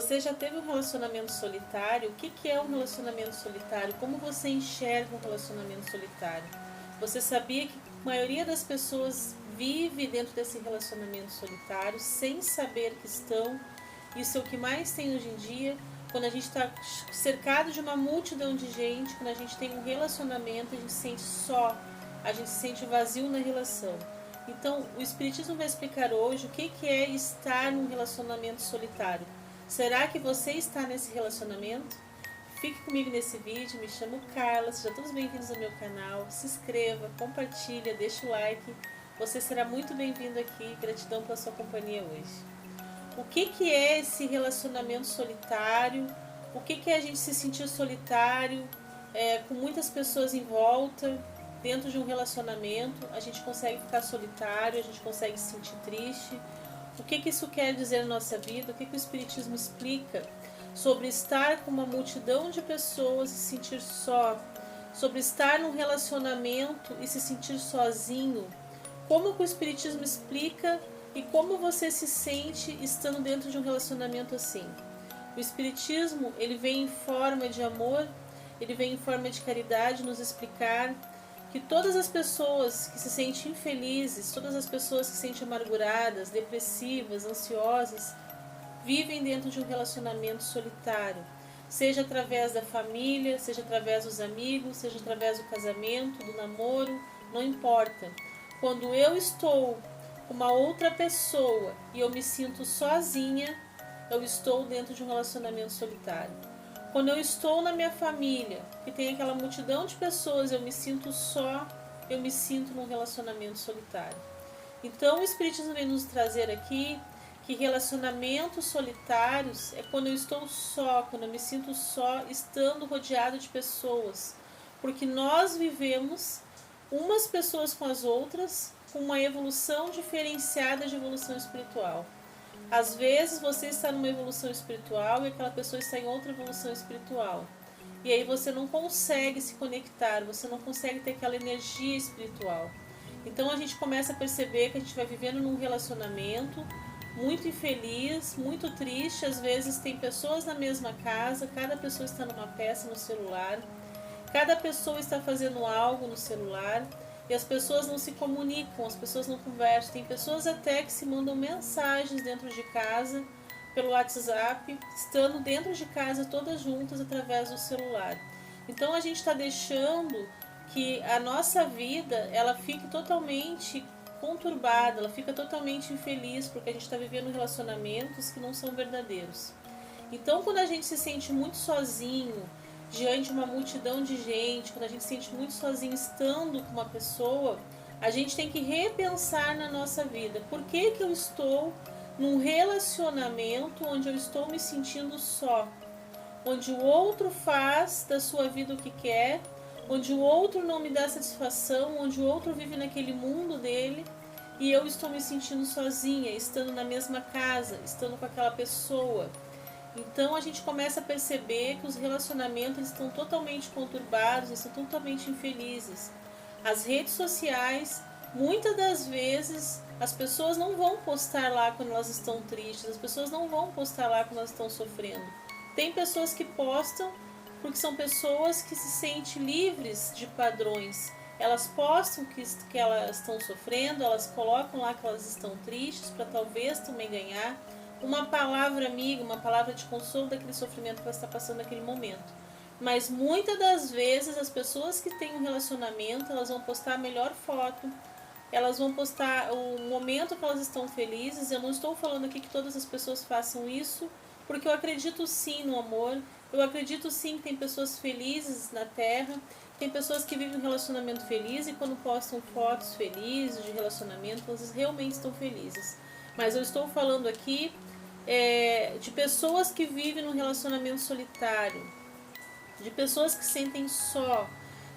Você já teve um relacionamento solitário? O que é um relacionamento solitário? Como você enxerga um relacionamento solitário? Você sabia que a maioria das pessoas vive dentro desse relacionamento solitário sem saber que estão? Isso é o que mais tem hoje em dia. Quando a gente está cercado de uma multidão de gente, quando a gente tem um relacionamento, a gente se sente só, a gente se sente vazio na relação. Então, o Espiritismo vai explicar hoje o que é estar num relacionamento solitário. Será que você está nesse relacionamento? Fique comigo nesse vídeo, me chamo Carla, sejam todos bem-vindos ao meu canal, se inscreva, compartilha, deixa o like, você será muito bem-vindo aqui, gratidão pela sua companhia hoje. O que é esse relacionamento solitário? O que é a gente se sentir solitário, com muitas pessoas em volta, dentro de um relacionamento? A gente consegue ficar solitário, a gente consegue se sentir triste. O que isso quer dizer na nossa vida? O que o Espiritismo explica sobre estar com uma multidão de pessoas e se sentir só? Sobre estar num relacionamento e se sentir sozinho? Como que o Espiritismo explica e como você se sente estando dentro de um relacionamento assim? O Espiritismo, ele vem em forma de amor, ele vem em forma de caridade nos explicar que todas as pessoas que se sentem infelizes, todas as pessoas que se sentem amarguradas, depressivas, ansiosas, vivem dentro de um relacionamento solitário, seja através da família, seja através dos amigos, seja através do casamento, do namoro, não importa. Quando eu estou com uma outra pessoa e eu me sinto sozinha, eu estou dentro de um relacionamento solitário. Quando eu estou na minha família, que tem aquela multidão de pessoas, eu me sinto só, eu me sinto num relacionamento solitário. Então o Espiritismo vem nos trazer aqui que relacionamentos solitários é quando eu estou só, quando eu me sinto só, estando rodeado de pessoas. Porque nós vivemos umas pessoas com as outras, com uma evolução diferenciada de evolução espiritual. Às vezes você está numa evolução espiritual e aquela pessoa está em outra evolução espiritual. E aí você não consegue se conectar, você não consegue ter aquela energia espiritual. Então a gente começa a perceber que a gente vai vivendo num relacionamento muito infeliz, muito triste. Às vezes tem pessoas na mesma casa, cada pessoa está numa peça no celular, cada pessoa está fazendo algo no celular. E as pessoas não se comunicam, as pessoas não conversam. Tem pessoas até que se mandam mensagens dentro de casa, pelo WhatsApp, estando dentro de casa todas juntas através do celular. Então a gente está deixando que a nossa vida ela fique totalmente conturbada, ela fica totalmente infeliz, porque a gente está vivendo relacionamentos que não são verdadeiros. Então quando a gente se sente muito sozinho, diante de uma multidão de gente, quando a gente se sente muito sozinho estando com uma pessoa, a gente tem que repensar na nossa vida. Por que eu estou num relacionamento onde eu estou me sentindo só? Onde o outro faz da sua vida o que quer, onde o outro não me dá satisfação, onde o outro vive naquele mundo dele e eu estou me sentindo sozinha, estando na mesma casa, estando com aquela pessoa. Então a gente começa a perceber que os relacionamentos estão totalmente conturbados, estão totalmente infelizes. As redes sociais, muitas das vezes, as pessoas não vão postar lá quando elas estão tristes, as pessoas não vão postar lá quando elas estão sofrendo. Tem pessoas que postam porque são pessoas que se sentem livres de padrões. Elas postam que elas estão sofrendo, elas colocam lá que elas estão tristes para talvez também ganhar uma palavra amiga, uma palavra de consolo daquele sofrimento que ela está passando naquele momento. Mas muitas das vezes as pessoas que têm um relacionamento, elas vão postar a melhor foto, elas vão postar o momento que elas estão felizes. Eu não estou falando aqui que todas as pessoas façam isso, porque eu acredito sim no amor, eu acredito sim que tem pessoas felizes na Terra, tem pessoas que vivem um relacionamento feliz e quando postam fotos felizes de relacionamento, elas realmente estão felizes. Mas eu estou falando aqui de pessoas que vivem num relacionamento solitário, de pessoas que se sentem só,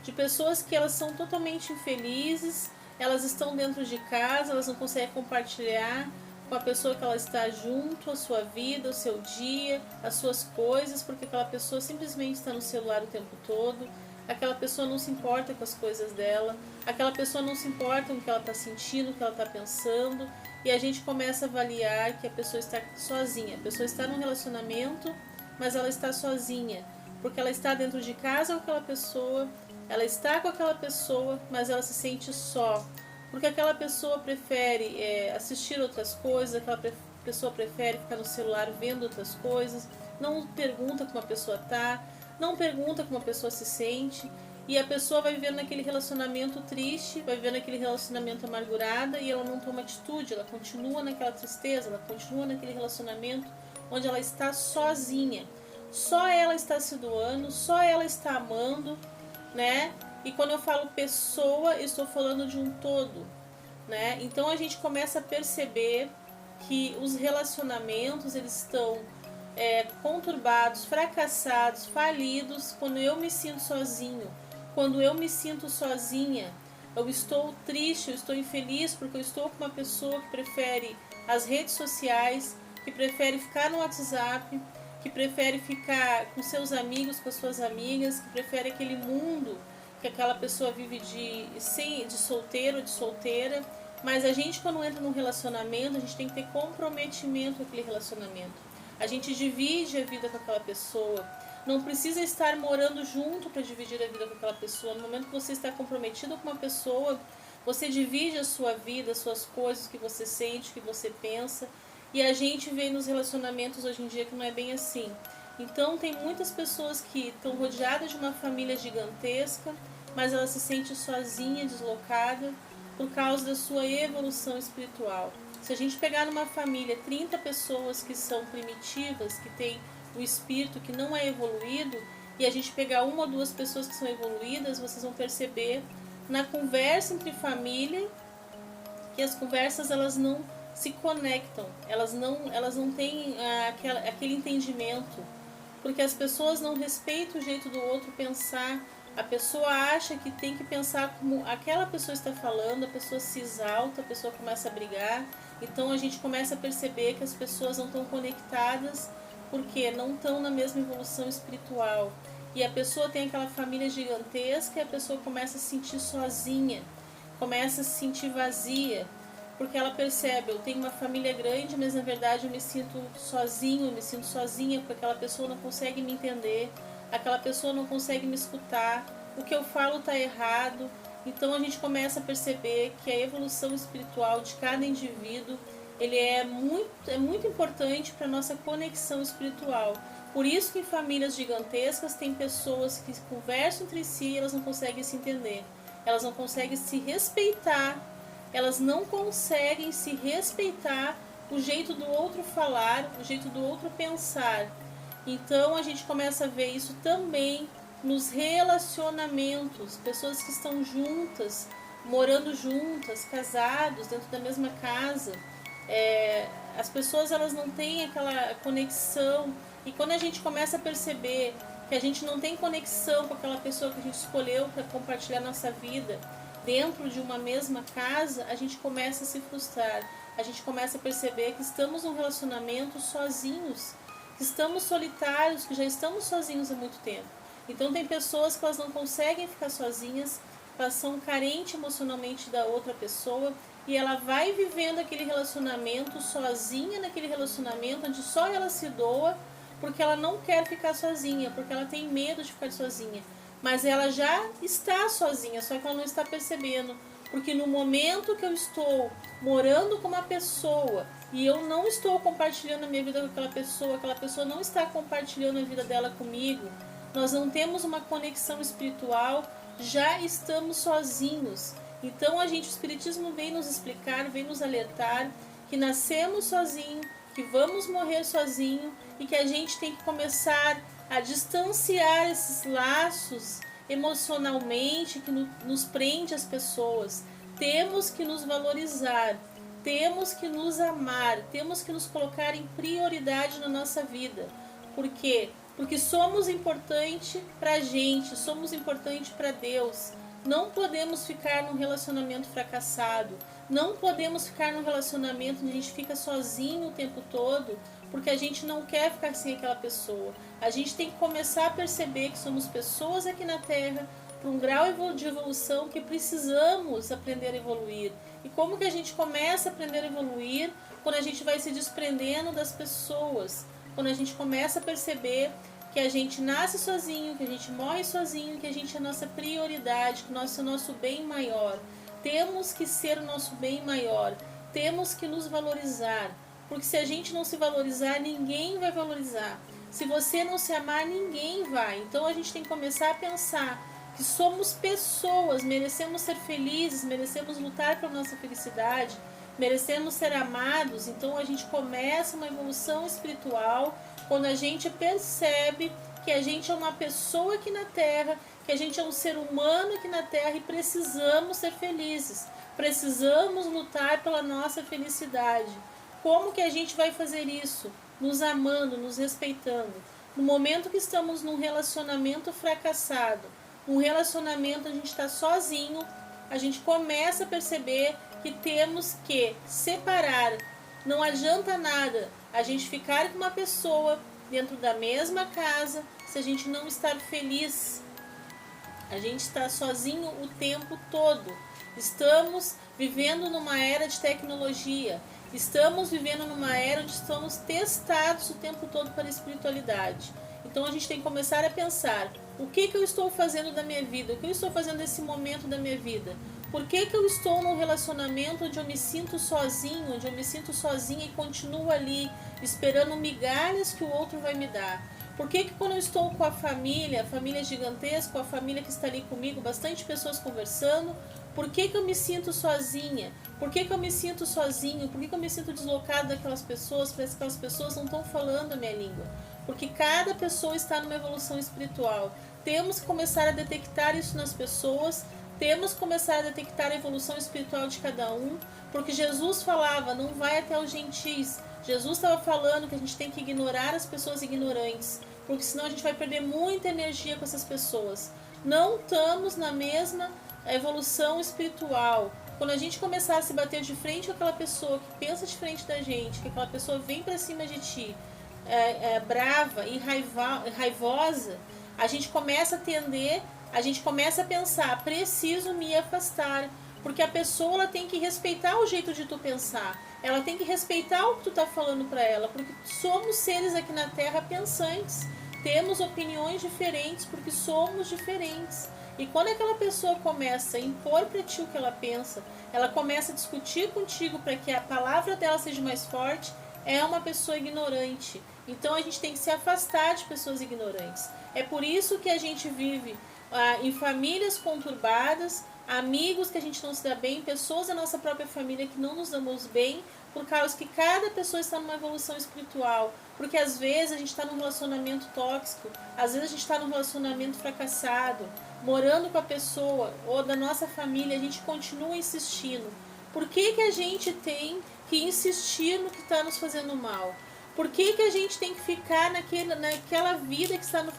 de pessoas que elas são totalmente infelizes, elas estão dentro de casa, elas não conseguem compartilhar com a pessoa que ela está junto, a sua vida, o seu dia, as suas coisas, porque aquela pessoa simplesmente está no celular o tempo todo. aquela pessoa não se importa com as coisas dela, aquela pessoa não se importa com o que ela está sentindo, o que ela está pensando, e a gente começa a avaliar que a pessoa está sozinha. A pessoa está num relacionamento, mas ela está sozinha, porque ela está dentro de casa com aquela pessoa, ela está com aquela pessoa, mas ela se sente só, porque aquela pessoa prefere assistir outras coisas, aquela pessoa prefere ficar no celular vendo outras coisas, não pergunta como a pessoa está, não pergunta como a pessoa se sente, e a pessoa vai vivendo naquele relacionamento triste, vai vivendo naquele relacionamento amargurada, e ela não toma atitude, ela continua naquela tristeza, ela continua naquele relacionamento onde ela está sozinha. Só ela está se doando, só ela está amando, né? E quando eu falo pessoa, estou falando de um todo, né? Então a gente começa a perceber que os relacionamentos, eles estão conturbados, fracassados, falidos, quando eu me sinto sozinho, quando eu me sinto sozinha, eu estou triste, eu estou infeliz porque eu estou com uma pessoa que prefere as redes sociais, que prefere ficar no WhatsApp, que prefere ficar com seus amigos, com as suas amigas, que prefere aquele mundo que aquela pessoa vive de solteiro ou de solteira. Mas a gente, quando entra num relacionamento, a gente tem que ter comprometimento com aquele relacionamento. A gente divide a vida com aquela pessoa. Não precisa estar morando junto para dividir a vida com aquela pessoa. No momento que você está comprometido com uma pessoa, você divide a sua vida, as suas coisas, o que você sente, o que você pensa. E a gente vê nos relacionamentos hoje em dia que não é bem assim. Então tem muitas pessoas que estão rodeadas de uma família gigantesca, mas ela se sente sozinha, deslocada, por causa da sua evolução espiritual. Se a gente pegar numa família 30 pessoas que são primitivas, que têm o espírito que não é evoluído, e a gente pegar uma ou duas pessoas que são evoluídas, vocês vão perceber na conversa entre família que as conversas elas não se conectam, elas não têm aquele entendimento, porque as pessoas não respeitam o jeito do outro pensar. A pessoa acha que tem que pensar como aquela pessoa está falando, a pessoa se exalta, a pessoa começa a brigar. Então a gente começa a perceber que as pessoas não estão conectadas porque não estão na mesma evolução espiritual. E a pessoa tem aquela família gigantesca e a pessoa começa a se sentir sozinha, começa a se sentir vazia, porque ela percebe, eu tenho uma família grande, mas na verdade eu me sinto sozinho, eu me sinto sozinha porque aquela pessoa não consegue me entender, aquela pessoa não consegue me escutar, o que eu falo está errado. Então a gente começa a perceber que a evolução espiritual de cada indivíduo ele é muito importante para a nossa conexão espiritual. Por isso que em famílias gigantescas tem pessoas que conversam entre si e elas não conseguem se entender, elas não conseguem se respeitar, elas não conseguem se respeitar o jeito do outro falar, o jeito do outro pensar. Então a gente começa a ver isso também nos relacionamentos, pessoas que estão juntas, morando juntas, casados dentro da mesma casa. As pessoas elas não têm aquela conexão, e quando a gente começa a perceber que a gente não tem conexão com aquela pessoa que a gente escolheu para compartilhar nossa vida dentro de uma mesma casa, a gente começa a se frustrar, a gente começa a perceber que estamos num relacionamento sozinhos, que estamos solitários, que já estamos sozinhos há muito tempo. Então tem pessoas que elas não conseguem ficar sozinhas, elas são carentes emocionalmente da outra pessoa, e ela vai vivendo aquele relacionamento sozinha, naquele relacionamento onde só ela se doa, porque ela não quer ficar sozinha, porque ela tem medo de ficar sozinha. Mas ela já está sozinha, só que ela não está percebendo. Porque no momento que eu estou morando com uma pessoa e eu não estou compartilhando a minha vida com aquela pessoa não está compartilhando a vida dela comigo, nós não temos uma conexão espiritual, já estamos sozinhos. Então o Espiritismo vem nos explicar, vem nos alertar que nascemos sozinhos, que vamos morrer sozinho e que a gente tem que começar a distanciar esses laços emocionalmente que nos prende às pessoas. Temos que nos valorizar, temos que nos amar, temos que nos colocar em prioridade na nossa vida. Por quê? Porque somos importantes para a gente, somos importantes para Deus. Não podemos ficar num relacionamento fracassado, não podemos ficar num relacionamento onde a gente fica sozinho o tempo todo, porque a gente não quer ficar sem aquela pessoa. A gente tem que começar a perceber que somos pessoas aqui na Terra, para um grau de evolução que precisamos aprender a evoluir. E como que a gente começa a aprender a evoluir? Quando a gente vai se desprendendo das pessoas, quando a gente começa a perceber que a gente nasce sozinho, que a gente morre sozinho, que a gente é a nossa prioridade, que nós é o nosso bem maior. Temos que ser o nosso bem maior, temos que nos valorizar, porque se a gente não se valorizar, ninguém vai valorizar. Se você não se amar, ninguém vai. Então a gente tem que começar a pensar que somos pessoas, merecemos ser felizes, merecemos lutar pela nossa felicidade, merecemos ser amados. Então a gente começa uma evolução espiritual quando a gente percebe que a gente é uma pessoa aqui na Terra, que a gente é um ser humano aqui na Terra e precisamos ser felizes, precisamos lutar pela nossa felicidade. Como que a gente vai fazer isso? Nos amando, nos respeitando. No momento que estamos num relacionamento fracassado, um relacionamento a gente está sozinho, a gente começa a perceber que temos que separar. Não adianta nada a gente ficar com uma pessoa dentro da mesma casa se a gente não estar feliz. A gente está sozinho o tempo todo. Estamos vivendo numa era de tecnologia. Estamos vivendo numa era onde estamos testados o tempo todo para a espiritualidade. Então a gente tem que começar a pensar: o que eu estou fazendo da minha vida? O que eu estou fazendo nesse momento da minha vida? Por que eu estou num relacionamento onde eu me sinto sozinho, onde eu me sinto sozinha e continuo ali esperando migalhas que o outro vai me dar? Por que quando eu estou com a família gigantesca, a família que está ali comigo, bastante pessoas conversando, por que eu me sinto sozinha? Por que eu me sinto sozinho? Por que eu me sinto deslocado daquelas pessoas? Parece que aquelas pessoas não estão falando a minha língua. Porque cada pessoa está numa evolução espiritual. Temos que começar a detectar isso nas pessoas, temos que começar a detectar a evolução espiritual de cada um, porque Jesus falava: não vai até os gentis. Jesus estava falando que a gente tem que ignorar as pessoas ignorantes, porque senão a gente vai perder muita energia com essas pessoas. Não estamos na mesma evolução espiritual. Quando a gente começar a se bater de frente com aquela pessoa que pensa diferente da gente, que aquela pessoa vem para cima de ti, brava e raivosa, a gente começa a tender, a gente começa a pensar: preciso me afastar, porque a pessoa ela tem que respeitar o jeito de tu pensar, ela tem que respeitar o que tu tá falando para ela, porque somos seres aqui na Terra pensantes, temos opiniões diferentes porque somos diferentes. E quando aquela pessoa começa a impor para ti o que ela pensa, ela começa a discutir contigo para que a palavra dela seja mais forte, é uma pessoa ignorante. Então a gente tem que se afastar de pessoas ignorantes. É por isso que a gente vive em famílias conturbadas, amigos que a gente não se dá bem, pessoas da nossa própria família que não nos damos bem, por causa que cada pessoa está numa evolução espiritual. Porque às vezes a gente está num relacionamento tóxico, às vezes a gente está num relacionamento fracassado, morando com a pessoa ou da nossa família, a gente continua insistindo. Por que a gente tem que insistir no que está nos fazendo mal? Por que a gente tem que ficar naquela vida que está nos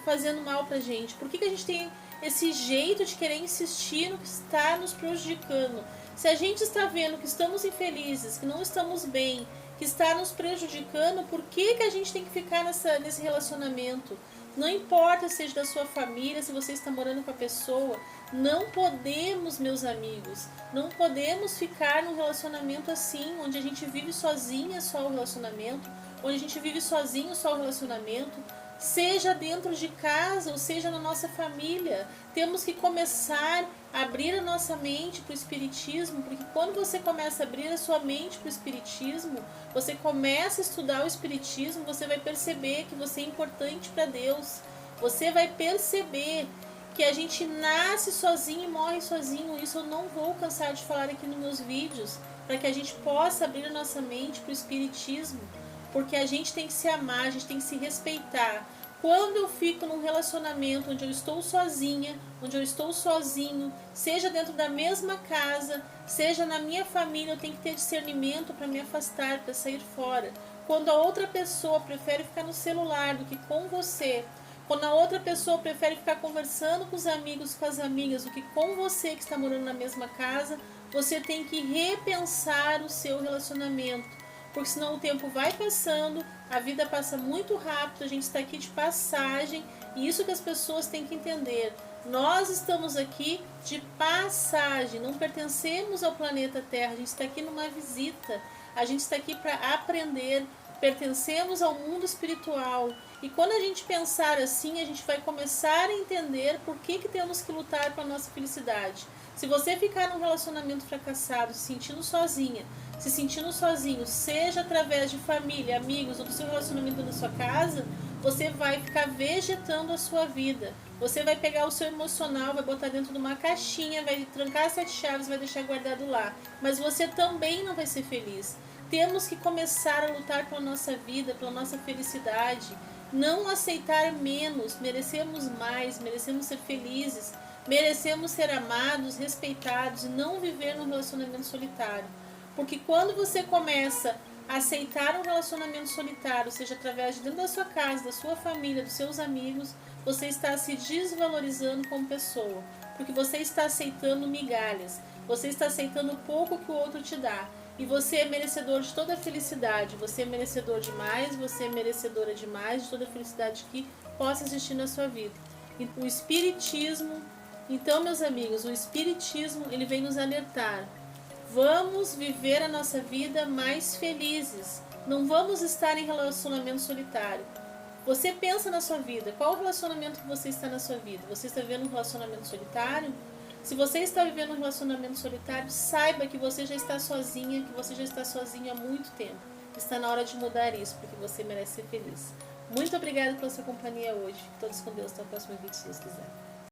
fazendo mal pra gente? Por que a gente tem esse jeito de querer insistir no que está nos prejudicando? Se a gente está vendo que estamos infelizes, que não estamos bem, que está nos prejudicando, por que a gente tem que ficar nesse relacionamento? Não importa seja da sua família, se você está morando com a pessoa, não podemos, meus amigos, não podemos ficar num relacionamento assim, onde a gente vive sozinha só o relacionamento, onde a gente vive sozinho só o relacionamento, seja dentro de casa ou seja na nossa família. Temos que começar a abrir a nossa mente para o Espiritismo, porque quando você começa a abrir a sua mente para o Espiritismo, você começa a estudar o Espiritismo, você vai perceber que você é importante para Deus. Você vai perceber que a gente nasce sozinho e morre sozinho. Isso eu não vou cansar de falar aqui nos meus vídeos, para que a gente possa abrir a nossa mente para o Espiritismo, porque a gente tem que se amar, a gente tem que se respeitar. Quando eu fico num relacionamento onde eu estou sozinha, onde eu estou sozinho, seja dentro da mesma casa, seja na minha família, eu tenho que ter discernimento para me afastar, para sair fora. Quando a outra pessoa prefere ficar no celular do que com você, quando a outra pessoa prefere ficar conversando com os amigos, com as amigas, do que com você que está morando na mesma casa, você tem que repensar o seu relacionamento. Porque senão o tempo vai passando, A vida passa muito rápido, a gente está aqui de passagem, e isso que as pessoas têm que entender. Nós estamos aqui de passagem, não pertencemos ao planeta Terra, a gente está aqui numa visita, a gente está aqui para aprender, pertencemos ao mundo espiritual. E quando a gente pensar assim, a gente vai começar a entender por que temos que lutar pela nossa felicidade. Se você ficar num relacionamento fracassado, se sentindo sozinha, se sentindo sozinho, seja através de família, amigos ou do seu relacionamento na sua casa, você vai ficar vegetando a sua vida. Você vai pegar o seu emocional, vai botar dentro de uma caixinha, vai trancar as 7 chaves, vai deixar guardado lá. Mas você também não vai ser feliz. Temos que começar a lutar pela nossa vida, pela nossa felicidade. Não aceitar menos, merecemos mais, merecemos ser felizes, merecemos ser amados, respeitados e não viver num relacionamento solitário. Porque quando você começa a aceitar um relacionamento solitário, seja através de dentro da sua casa, da sua família, dos seus amigos, você está se desvalorizando como pessoa. Porque você está aceitando migalhas, você está aceitando o pouco que o outro te dá. E você é merecedor de toda a felicidade, você é merecedor de mais, você é merecedora de mais, de toda a felicidade que possa existir na sua vida. E o Espiritismo, então meus amigos, o Espiritismo ele vem nos alertar. Vamos viver a nossa vida mais felizes, não vamos estar em relacionamento solitário. Você pensa na sua vida, qual o relacionamento que você está na sua vida? Você está vivendo um relacionamento solitário? Se você está vivendo um relacionamento solitário, saiba que você já está sozinha, que você já está sozinho há muito tempo. Está na hora de mudar isso, porque você merece ser feliz. Muito obrigada pela sua companhia hoje. Todos com Deus. Até o próximo vídeo, se Deus quiser.